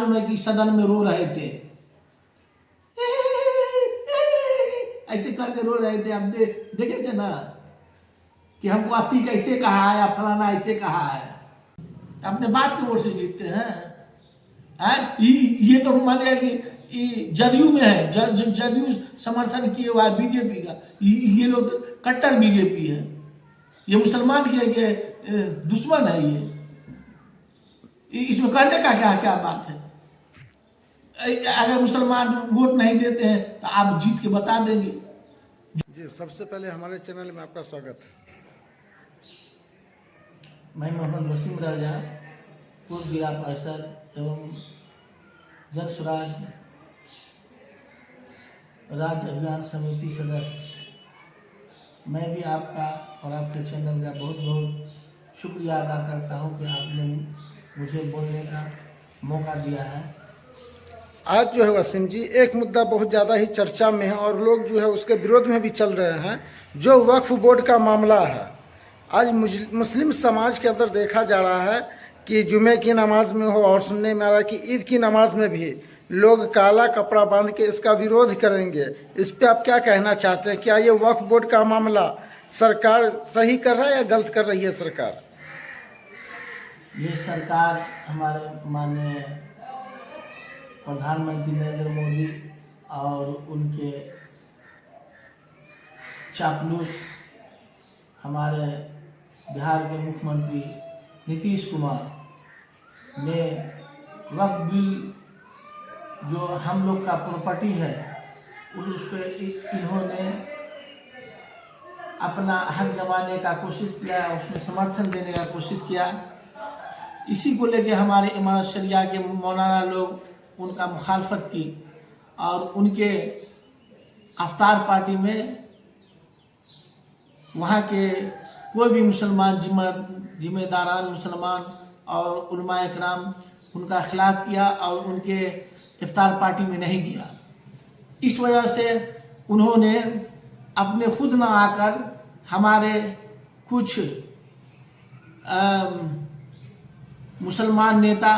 मालूम है कि सदन में रो रहे थे, ऐसे करके रो रहे थे। आप देखे थे ना कि हमको अति कैसे कहा है या फलाना ऐसे कहा है। अपने बाप के वोट से जीतते हैं। ये तो मान लिया कि जदयू में है, जदयू समर्थन किए हुआ है बीजेपी का। ये लोग तो कट्टर बीजेपी है, ये मुसलमान के दुश्मन है। ये इसमें करने का क्या क्या बात है? अगर मुसलमान वोट नहीं देते हैं तो आप जीत के बता देंगे। जी, सबसे पहले हमारे चैनल में आपका स्वागत है। मैं मोहम्मद वसीम राजा, पूर्व जिला परिषद एवं जन स्वराज राज्य अभियान समिति सदस्य। मैं भी आपका और आपके चैनल का बहुत बहुत शुक्रिया अदा करता हूं कि आपने मुझे बोलने का मौका दिया है। आज जो है वसीम जी, एक मुद्दा बहुत ज़्यादा ही चर्चा में है और लोग जो है उसके विरोध में भी चल रहे हैं, जो वक्फ बोर्ड का मामला है। आज मुस्लिम समाज के अंदर देखा जा रहा है कि जुमे की नमाज में हो और सुनने में आ रहा है कि ईद की नमाज में भी लोग काला कपड़ा बांध के इसका विरोध करेंगे। इस पे आप क्या कहना चाहते हैं? क्या ये वक्फ बोर्ड का मामला सरकार सही कर रहा है या गलत कर रही है सरकार? ये सरकार हमारे माननीय प्रधानमंत्री नरेंद्र मोदी और उनके चापलूस हमारे बिहार के मुख्यमंत्री नीतीश कुमार ने वक्फ बिल जो हम लोग का प्रॉपर्टी है उस पर इन्होंने अपना हक जमाने का कोशिश किया, उसमें समर्थन देने का कोशिश किया। इसी को लेके हमारे इमारत शरिया के मौलाना लोग उनका मुखालफत की और उनके अफ्तार पार्टी में वहाँ के कोई भी मुसलमान जिम्मेदारान मुसलमान और उलमा इकराम उनका खिलाफ किया और उनके इफ्तार पार्टी में नहीं गया। इस वजह से उन्होंने अपने खुद न आकर हमारे कुछ मुसलमान नेता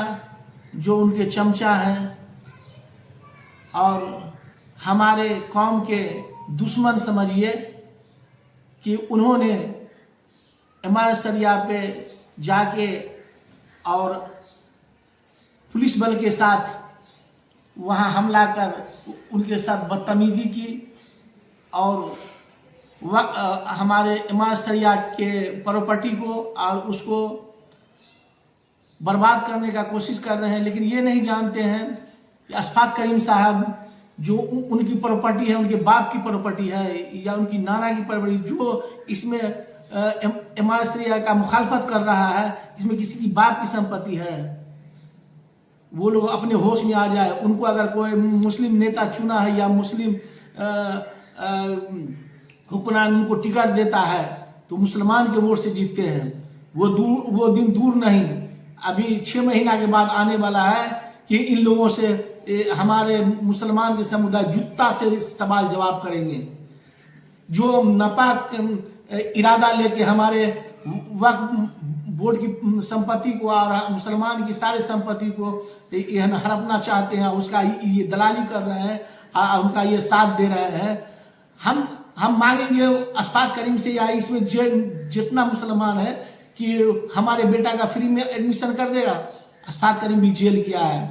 जो उनके चमचा हैं और हमारे कौम के दुश्मन समझिए कि उन्होंने इमारत शरिया पे जाके और पुलिस बल के साथ वहां हमला कर उनके साथ बदतमीजी की और हमारे इमारत शरिया के प्रॉपर्टी को और उसको बर्बाद करने का कोशिश कर रहे हैं। लेकिन ये नहीं जानते हैं कि अशफाक करीम साहब जो उनकी प्रॉपर्टी है, उनके बाप की प्रॉपर्टी है या उनकी नाना की प्रॉपर्टी, जो इसमें इमारत शरिया का मुखालफत कर रहा है, इसमें किसी की बाप की संपत्ति है। वो लोग अपने होश में आ जाए। उनको अगर कोई मुस्लिम नेता चुना है या मुस्लिम हुक्मरान उनको टिकट देता है तो मुसलमान के वोट से जीतते हैं। वो दिन दूर नहीं, अभी 6 महीना के बाद आने वाला है कि इन लोगों से हमारे मुसलमान के समुदाय जूता से सवाल जवाब करेंगे। जो नापाक इरादा लेके हमारे वक्फ बोर्ड की संपत्ति को और मुसलमान की सारी संपत्ति को हड़पना चाहते हैं, उसका ये दलाली कर रहे हैं, उनका ये साथ दे रहे हैं। हम मांगेंगे अशफाक करीम से या इसमें जितना मुसलमान है कि हमारे बेटा का फ्री में एडमिशन कर देगा। अशफाक करीम भी जेल किया है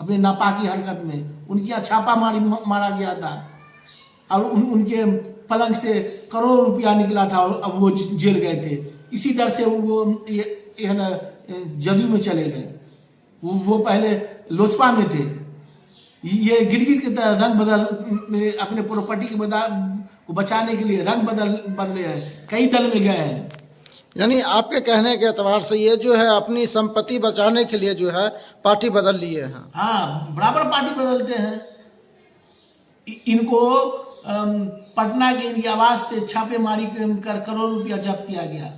अपने नापाकी हरकत में। उनके यहाँ छापा मारा गया था और उनके पलंग से करोड़ रुपया निकला था और अब वो जेल गए थे। इसी डर से वो जदयू में चले गए। वो पहले लोजपा में थे। ये गिरगिट की तरह रंग बदल अपने प्रॉपर्टी को बचाने के लिए रंग बदले हैं, कई दल में गए हैं। यानी आपके कहने के एतबार से ये जो है अपनी संपत्ति बचाने के लिए जो है पार्टी बदल लिए हैं। हाँ, बराबर पार्टी बदलते हैं। इनको पटना के इनकी आवाज से छापेमारी कर करोड़ रुपया जब्त किया गया।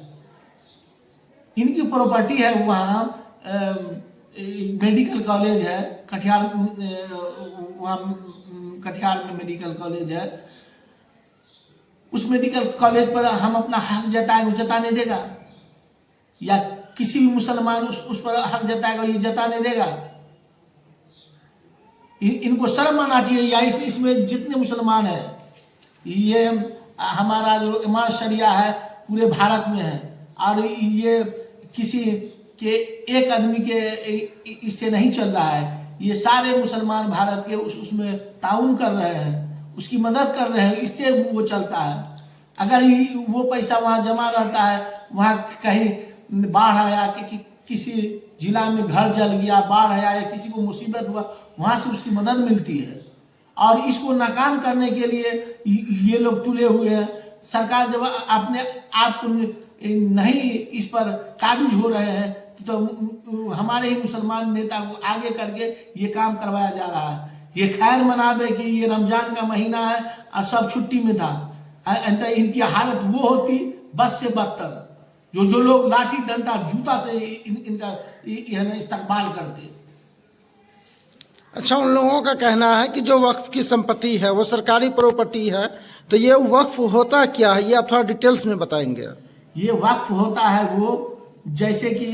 इनकी प्रॉपर्टी है वहाँ मेडिकल कॉलेज है कटिहार, वहाँ कटिहार में मेडिकल कॉलेज है। उस मेडिकल कॉलेज पर हम अपना हक जताएंगे, जताने देगा? या किसी भी मुसलमान उस पर हक जताएगा, ये जताने देगा? इनको शर्म आना चाहिए, या इसमें जितने मुसलमान हैं, ये हमारा जो इमाम शरिया है पूरे भारत में है, और ये किसी के एक आदमी के इससे नहीं चल रहा है। ये सारे मुसलमान भारत के उसमें ताउन कर रहे हैं, उसकी मदद कर रहे हैं, इससे वो चलता है। अगर वो पैसा वहाँ जमा रहता है, वहाँ कहीं बाढ़ आया कि किसी जिला में घर जल गया, बाढ़ आया या किसी को मुसीबत हुआ, वहाँ से उसकी मदद मिलती है। और इसको नाकाम करने के लिए ये लोग तुले हुए हैं। सरकार जब अपने आप को नहीं इस पर काबिज हो रहे हैं, तो हमारे ही मुसलमान नेता को आगे करके ये काम करवाया जा रहा है। ये खैर मनाबे कि ये रमजान का महीना है और सब छुट्टी में था, इनकी हालत वो होती बस से बदतर। जो लोग लाठी डंडा जूता से इनका इस्तकबाल करते। अच्छा, उन लोगों का कहना है कि जो वक्फ की संपत्ति है वो सरकारी प्रॉपर्टी है, तो ये वक्फ होता क्या है, ये आप थोड़ा डिटेल्स में बताएंगे। ये वक्फ होता है वो, जैसे कि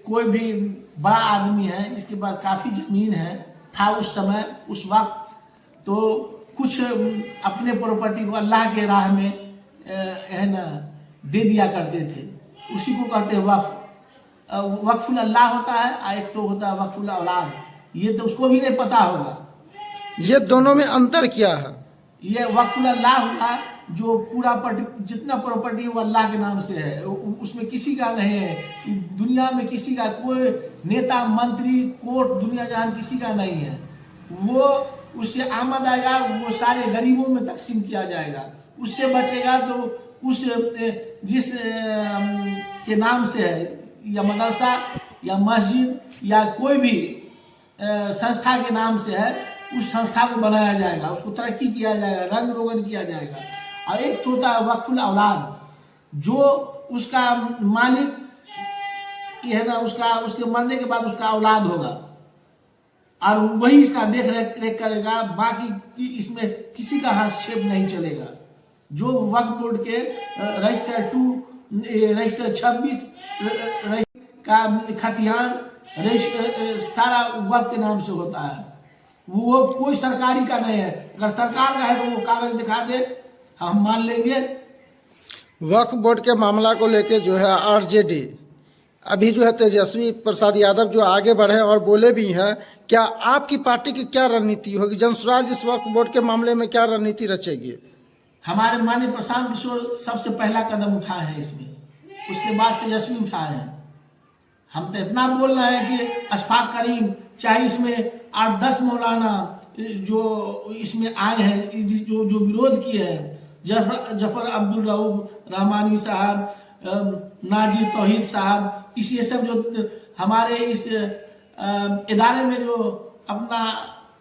कोई भी बड़ा आदमी है जिसके पास काफी जमीन है था उस समय, उस वक्त, तो कुछ अपने प्रॉपर्टी को अल्लाह के राह में है ना दे दिया करते थे, उसी को कहते हैं वक्फ। वक्फुल अल्लाह होता है और एक तो होता है वक्फुल औलाद। ये तो उसको भी नहीं पता होगा। ये दोनों में अंतर क्या है? ये वक्फुल अल्लाह हुआ जो पूरा जितना प्रॉपर्टी वो अल्लाह के नाम से है, उसमें किसी का नहीं है। दुनिया में किसी का कोई नेता मंत्री कोर्ट दुनिया जहान किसी का नहीं है। वो उससे आमद आएगा, वो सारे गरीबों में तकसीम किया जाएगा। उससे बचेगा तो उस जिस के नाम से है, या मदरसा या मस्जिद या कोई भी संस्था के नाम से है, उस संस्था को बनाया जाएगा, उसको तरक्की किया जाएगा, रंग रोगन किया जाएगा। और एक होता है वक्फुल औलाद, जो उसका मालिक ये है ना, उसके मरने के बाद उसका औलाद होगा और वही इसका देख रेख करेगा। बाकी इसमें किसी का हस्तक्षेप नहीं चलेगा। जो वक्फ बोर्ड के रजिस्टर 26 का खतियान सारा वक्फ के नाम से होता है। वो कोई सरकारी का नहीं है। अगर सरकार का है तो वो कागज दिखा दे, हम मान लेंगे। वक्फ बोर्ड के मामला को लेके जो है आरजेडी अभी जो है तेजस्वी प्रसाद यादव जो आगे बढ़े और बोले भी हैं, क्या आपकी पार्टी की क्या रणनीति होगी? जनसुराज इस वक्फ बोर्ड के मामले में क्या रणनीति रचेगी? हमारे माननीय प्रशांत किशोर सबसे पहला कदम उठाए हैं इसमें, उसके बाद तेजस्वी उठाए हैं। हम तो इतना बोल रहे हैं कि अशफाक करीम, चाहे इसमें 8-10 मौलाना जो इसमें आए हैं, जो विरोध किए हैं, जफर अब्दुल रऊफ रहमानी साहब, नाजिर तौहीद साहब, ये सब जो हमारे इस इदारे में जो अपना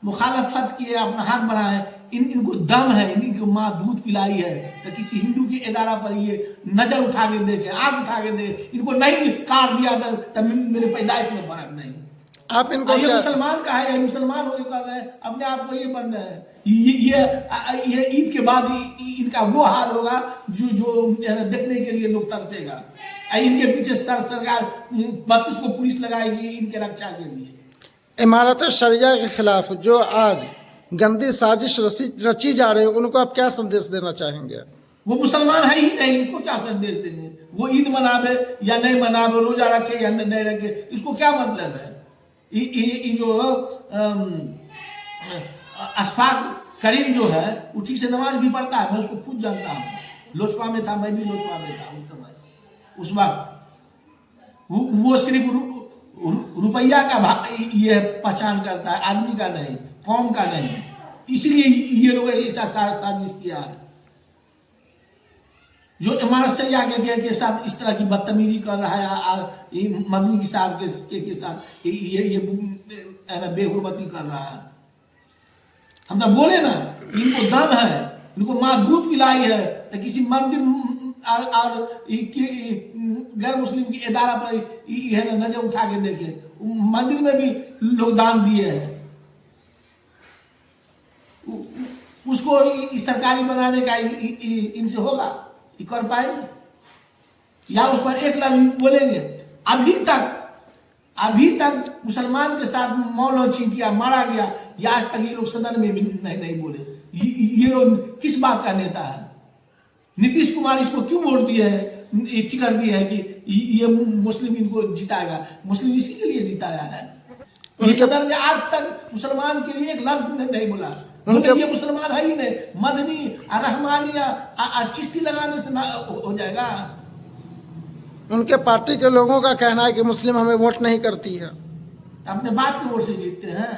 मुखालफत किए, अपना हाथ बढ़ाए, इनको दम है, इनको माँ दूध पिलाई है। तो किसी हिंदू के इदारा पर ये नजर उठा के देखे, आग उठा के देखे, इनको नहीं काट दिया तब मेरे पैदाइश में फर्क नहीं। आप इनको ये मुसलमान का है, ये मुसलमान होकर कर रहे हैं, अपने आप को ये बन रहे हैं। ये ईद के बाद इनका वो हाल होगा जो देखने के लिए लोग तरसेगा। इनके पीछे सरकार 32 को पुलिस लगाएगी इनके रक्षा के लिए। इमारत शरिया के खिलाफ जो आज गंदी साजिश रची जा रही है, उनको आप क्या संदेश देना चाहेंगे? वो मुसलमान है ही नहीं, इसको क्या संदेश देंगे? वो ईद मनावे या नहीं मनावे, रोजा रखे या नहीं रखे, इसको क्या मतलब है? जो अशफाक करीम जो है वो ठीक से नमाज भी पढ़ता है, मैं उसको खुद जानता हूँ। लोजपा में था, मैं भी लोजपा में था उस समय, उस वक्त। वो सिर्फ रुपया का ये पहचान करता है, आदमी का नहीं, कौम का नहीं। इसलिए ये लोग ऐसा साजिश किया है। जो इमारत से के साथ इस तरह की बदतमीजी कर रहा है, मदनी साहब के साथ ये बेहुरमती कर रहा है। हम तो बोले ना, इनको दम है, इनको माँ दूध पिलाई है, तो किसी मंदिर और गैर मुस्लिम की इदारा पर है ना नजर उठा के देखे। मंदिर में भी लोग दान दिए हैं, उसको सरकारी बनाने का इनसे होगा? कर पाएंगे? या उस पर एक लफ्ज बोलेंगे? अभी तक मुसलमान के साथ मौल लॉन्चिंग किया, मारा गया, या आज तक ये लोग सदन में भी नहीं बोले। ये लोग किस बात का नेता है? नीतीश कुमार इसको क्यों वोट दिए है, टिकट दिए है कि ये मुस्लिम इनको जिताएगा? मुस्लिम इसी के लिए जिताया है। ये सदन में आज तक मुसलमान के लिए एक लफ्ज नहीं बोला। ये मुसलमान है ही नहीं, मदनी रहमानी चिश्ती लगाने से ना हो जाएगा। उनके पार्टी के लोगों का कहना है कि मुस्लिम हमें वोट नहीं करती है, अपने बाप की वोट से जीतते हैं।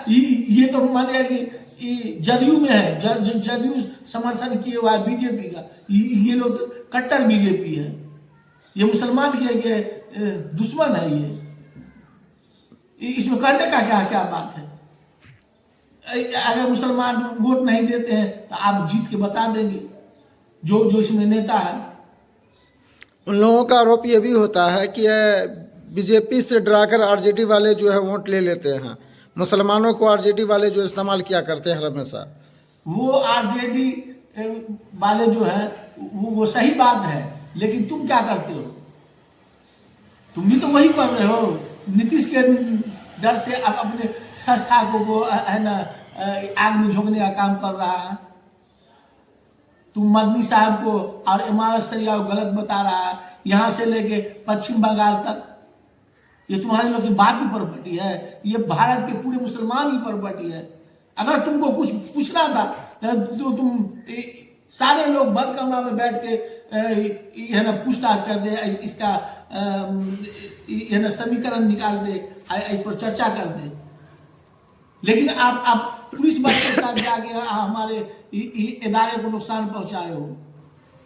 ये तो मान लिया कि जदयू में है, जदयू समर्थन किए हुआ है बीजेपी का, ये लोग तो कट्टर बीजेपी है। ये मुसलमान के दुश्मन है। ये इसमें कहने का क्या बात है? अगर मुसलमान वोट नहीं देते हैं तो आप जीत के बता देंगे जो इसमें नेता है। उन लोगों का आरोप ये भी होता है कि बीजेपी से डराकर आरजेडी वाले जो है वोट ले लेते हैं। मुसलमानों को आरजेडी वाले जो इस्तेमाल किया करते हैं हमेशा। वो आरजेडी वाले जो है वो सही बात है, लेकिन तुम क्या करते हो? तुम भी तो वही कर रहे हो। नीतीश के डर से अब अपने संस्था को है ना आग में झोंकने का काम कर रहा है। तुम मदनी साहब को और इमारत सरिया को गलत बता रहा है, यहां से लेके पश्चिम बंगाल तक। ये तुम्हारे लोग की बात की प्रॉपर्टी है, ये भारत के पूरे मुसलमान की प्रॉपर्टी है। अगर तुमको कुछ पूछना था तो तुम सारे लोग बंद कमरा में बैठ के है ना पूछताछ कर दे, इसका है ना समीकरण निकाल दे, इस पर चर्चा कर दे। लेकिन आप पुलिस बल के साथ जाके हमारे इदारे को नुकसान पहुंचाए हो।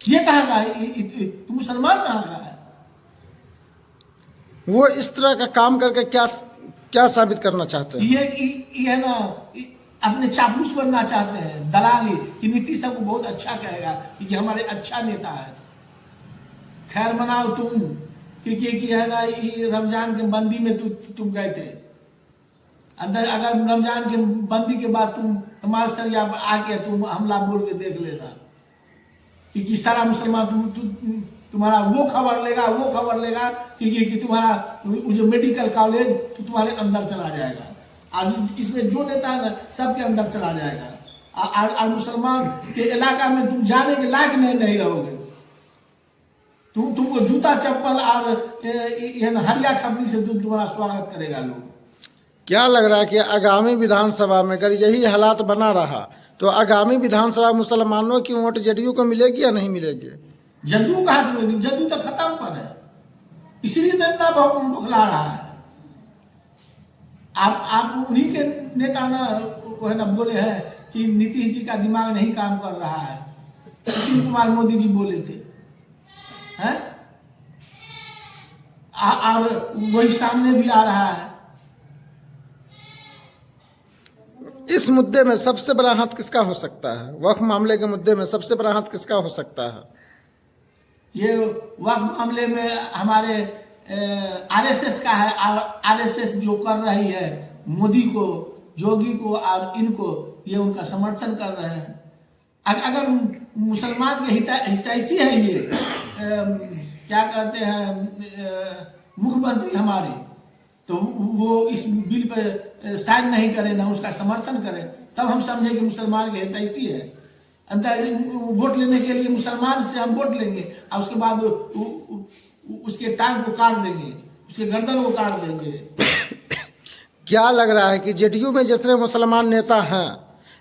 ये कहाँ का है? तुम मुसलमान कहाँ का है? वो इस तरह का काम करके क्या साबित करना चाहते हैं? ये है ना अपने चापलूस बनना चाहते हैं, दलाली, कि नीतीश सबको बहुत अच्छा कहेगा कि ये हमारे अच्छा नेता है। खैर मनाओ तुम कि है ना रमजान के बंदी में तुम गए थे अंदर। अगर रमजान के बंदी के बाद तुम हमारे सरिया आके तुम हमला बोल के देख लेना कि सारा मुसलमान तुम्हारा वो खबर लेगा कि तुम्हारा जो मेडिकल कॉलेज तो तुम्हारे अंदर चला जाएगा, और इसमें जो नेता है ना सबके अंदर चला जाएगा, और मुसलमान के इलाका में तुम जाने के लायक नहीं रहोगे। तुमको जूता चप्पल और हरिया खपड़ी से तुम्हारा स्वागत करेगा लोग। क्या लग रहा है कि आगामी विधानसभा में अगर यही हालात बना रहा तो आगामी विधानसभा मुसलमानों की वोट जदयू को मिलेगी या नहीं मिलेगी? जदयू कहाँ से मिलेगी? जदयू तो खत्म पर है, इसीलिए तो इतना बौखला रहा है। आप उन्हीं के नेता ना वो है ना बोले हैं कि नीतीश जी का दिमाग नहीं काम कर रहा है। सुशील कुमार मोदी जी बोले थे हैं, और वही सामने भी आ रहा है। इस मुद्दे में सबसे बड़ा हाथ किसका हो सकता है? वक्फ मामले के मुद्दे में सबसे बड़ा हाथ किसका हो सकता है? ये वक्फ मामले में हमारे आरएसएस का है, और आरएसएस जो कर रही है मोदी को, जोगी को और इनको, ये उनका समर्थन कर रहे हैं। अगर मुसलमान के हितैषी है ये क्या कहते हैं मुख्यमंत्री हमारे, तो वो इस बिल पे साइन नहीं करे ना उसका समर्थन करे, तब हम समझे कि मुसलमान के हितैषी है। अंदर वोट लेने के लिए मुसलमान से हम वोट लेंगे और उसके बाद उसके टांग को काट देंगे, उसके गर्दन को काट देंगे। क्या लग रहा है कि जेडीयू में जितने मुसलमान नेता हैं,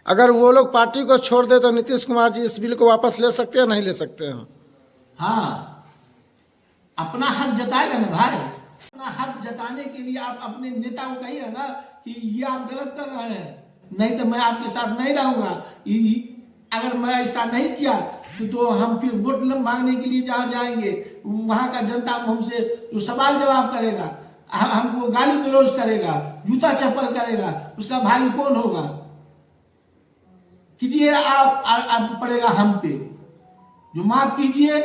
अगर वो लोग पार्टी को छोड़ दे तो नीतीश कुमार जी इस बिल को वापस ले सकते हैं, नहीं ले सकते हैं? हाँ, अपना हक जताएगा ना भाई। अपना हक जताने के लिए आप अपने नेता को कहिए ना कि ये आप गलत कर रहे हैं, नहीं तो मैं आपके साथ नहीं रहूंगा। अगर मैं ऐसा नहीं किया तो हम फिर वोट मांगने के लिए जहाँ जाएंगे वहां का जनता हमसे जो सवाल जवाब करेगा, हमको गाली गलौज करेगा, जूता चप्पल करेगा, उसका भाई कौन होगा? कीजिए आप पड़ेगा हम पे, जो माफ कीजिए,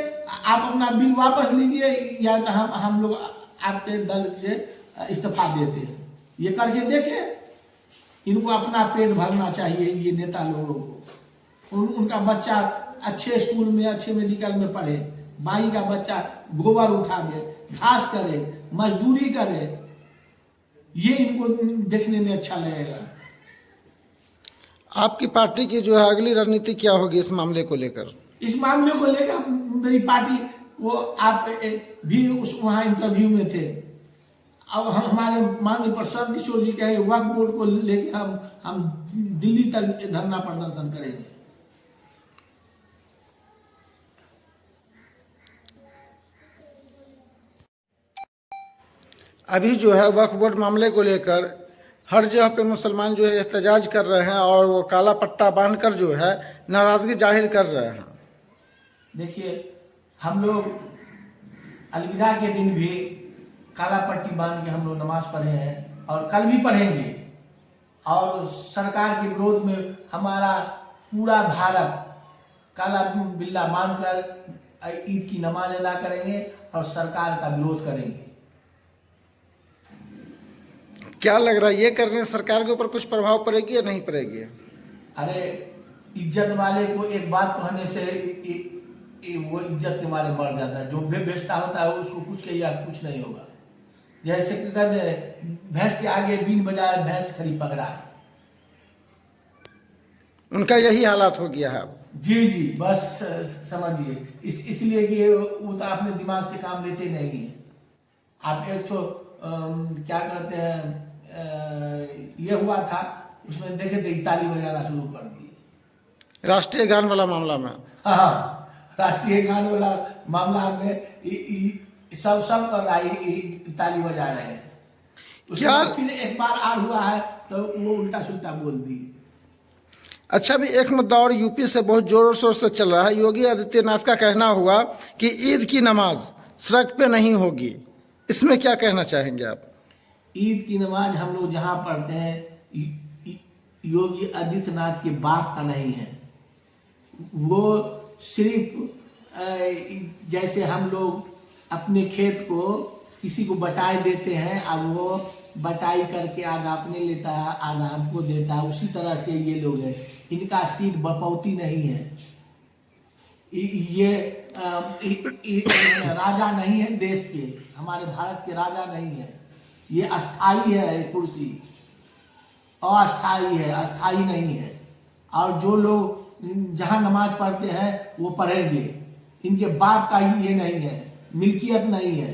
आप अपना बिल वापस लीजिए, या तो हम लोग आपके दल से इस्तीफा देते हैं। ये करके देखे, इनको अपना पेट भरना चाहिए ये नेता लोगों को। उनका बच्चा अच्छे स्कूल में, अच्छे मेडिकल में पढ़े, बाई का बच्चा गोबर उठावे, घास करे, मजदूरी करे, ये इनको देखने में अच्छा लगेगा। आपकी पार्टी की जो है अगली रणनीति क्या होगी इस मामले को लेकर? इस मामले को लेकर मेरी पार्टी, वो आप भी उस वहाँ इंटरव्यू में थे, अब हमारे माननीय प्रशांत किशोर जी कहे वक्फ बोर्ड को लेकर हम दिल्ली तक धरना प्रदर्शन करेंगे। अभी जो है वक्फ बोर्ड मामले को लेकर हर जगह पे मुसलमान जो है एहतजाज कर रहे हैं और वो काला पट्टा बांधकर जो है नाराजगी जाहिर कर रहे हैं। देखिए, हम लोग अलविदा के दिन भी काला पट्टी बांध के हम लोग नमाज पढ़े हैं और कल भी पढ़ेंगे, और सरकार के विरोध में हमारा पूरा भारत काला बिल्ला बांधकर ईद की नमाज अदा करेंगे और सरकार का विरोध करेंगे। क्या लग रहा है ये करने से सरकार के ऊपर कुछ प्रभाव पड़ेगी या नहीं पड़ेगी? अरे, इज्जत वाले को एक बात कहने से वो इज्जत के मारे मर जाता है। जो बेचता होता है उसको कुछ कहिए कुछ नहीं होगा। जैसे कहते हैं भैंस के आगे बीन बजाए भैंस खरी पकड़ा है, उनका यही हालात हो गया है। जी जी, बस समझिए। इसलिए कि वो तो अपने दिमाग से काम लेते नहीं है। आप एक तो क्या कहते हैं, ये हुआ था उसमें देखे थे ताली बजाना शुरू कर दिए राष्ट्रीय गान वाला मामला में। हाँ, राष्ट्रीय गान वाला मामला में सब कर रहा है, ताली बजा रहे हैं। क्या फिर एक बार आर हुआ है तो वो उल्टा सुल्टा बोल दिए। अच्छा, भी एक मुद्दा और यूपी से बहुत जोरों शोर से चल रहा है। योगी आदित्यनाथ का कहना हुआ कि ईद की नमाज सड़क पे नहीं होगी, इसमें क्या कहना चाहेंगे आप? ईद की नमाज हम लोग जहाँ पढ़ते हैं योगी आदित्यनाथ के बाप का नहीं है। वो सिर्फ जैसे हम लोग अपने खेत को किसी को बटाई देते हैं, अब वो बटाई करके आधा अपने लेता है आधा हमको देता है, उसी तरह से ये लोग हैं। इनका सीट बपौती नहीं है। ये राजा नहीं है देश के, हमारे भारत के राजा नहीं है। ये अस्थाई है कुर्सी, अस्थाई है, अस्थाई नहीं है। और जो लोग जहां नमाज पढ़ते हैं वो पढ़ेंगे। इनके बाप का ये नहीं है, मिल्कियत नहीं है।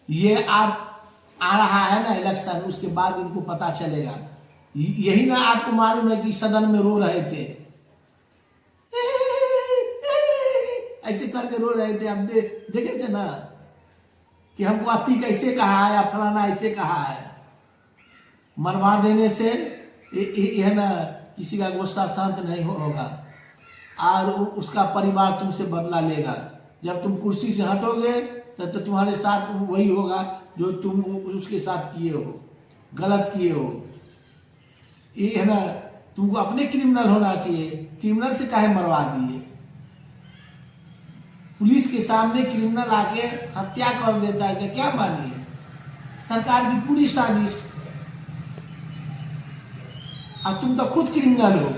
ये आप आ रहा है ना इलेक्शन, उसके बाद इनको पता चलेगा। यही ना आपको मालूम है कि सदन में रो रहे थे, ऐसे करके रो रहे थे। आप देखे थे ना कि हमको अति कैसे कहा है या फलाना ऐसे कहा है। मरवा देने से यह ना किसी का गुस्सा शांत नहीं होगा और उसका परिवार तुमसे बदला लेगा। जब तुम कुर्सी से हटोगे तब तो तुम्हारे साथ वही होगा जो तुम उसके साथ किए हो, गलत किए हो। ये है ना, तुमको अपने क्रिमिनल होना चाहिए। क्रिमिनल से काहे मरवा दिए? पुलिस के सामने क्रिमिनल आके हत्या कर देता है, क्या मानिए? सरकार की पूरी साजिश। अब तुम तो खुद क्रिमिनल हो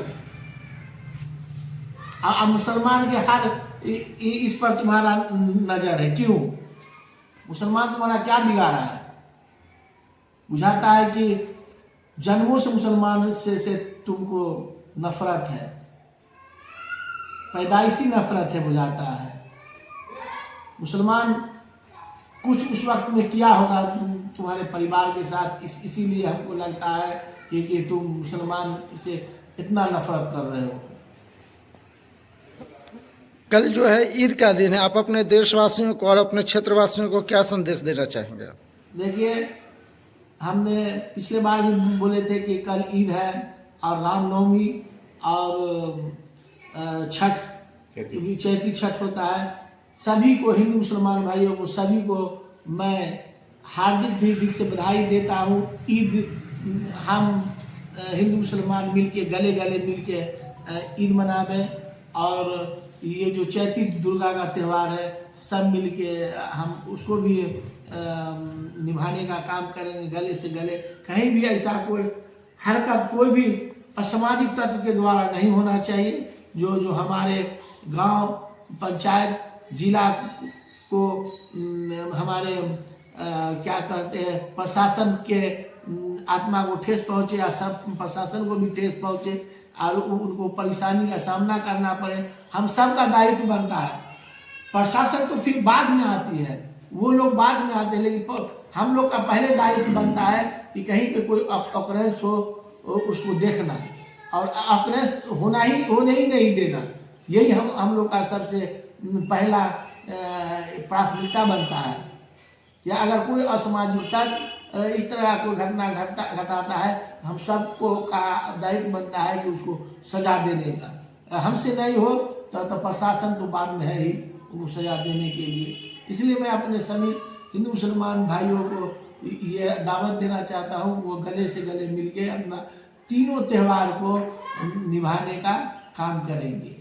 और मुसलमान के हर इस पर तुम्हारा नजर है। क्यों? मुसलमान तुम्हारा क्या बिगाड़ा है? बुझाता है कि जन्मों से मुसलमान से तुमको नफरत है, पैदाइशी नफरत है, बुझाता है। मुसलमान कुछ उस वक्त में किया होगा तुम्हारे परिवार के साथ, इसीलिए हमको लगता है कि तुम मुसलमान से इतना नफरत कर रहे हो। कल जो है ईद का दिन है, आप अपने देशवासियों को और अपने क्षेत्रवासियों को क्या संदेश देना चाहेंगे? देखिए, हमने पिछले बार भी बोले थे कि कल ईद है और रामनवमी और छठ, चैती छठ होता है। सभी को, हिंदू मुसलमान भाइयों को, सभी को मैं हार्दिक दिल से बधाई देता हूँ। ईद हम हिंदू मुसलमान मिलके गले गले मिलके ईद मनावे, और ये जो चैती दुर्गा का त्यौहार है सब मिलके हम उसको भी निभाने का काम करेंगे गले से गले। कहीं भी ऐसा कोई हरकत कोई भी असामाजिक तत्व के द्वारा नहीं होना चाहिए। जो हमारे गांव, पंचायत, जिला को हमारे क्या करते हैं, प्रशासन के आत्मा को ठेस पहुंचे या सब प्रशासन को भी ठेस पहुंचे और उनको परेशानी का सामना करना पड़े, हम सब का दायित्व बनता है। प्रशासन तो फिर बाद में आती है, वो लोग बाद में आते हैं, लेकिन हम लोग का पहले दायित्व बनता है कि कहीं पे कोई ऑकरेंस हो उसको देखना और ऑकरेंस होने ही नहीं देना। यही हम लोग का सबसे पहला प्राथमिकता बनता है। या अगर कोई असामाजिकता इस तरह का कोई घटना घटाता है, हम सबको का दायित्व बनता है कि उसको सजा देने का। हमसे नहीं हो तो प्रशासन तो बाद में है ही उनको सजा देने के लिए। इसलिए मैं अपने सभी हिंदू मुसलमान भाइयों को ये दावत देना चाहता हूँ, वो गले से गले मिलके अपना तीनों त्यौहार को निभाने का काम करेंगे।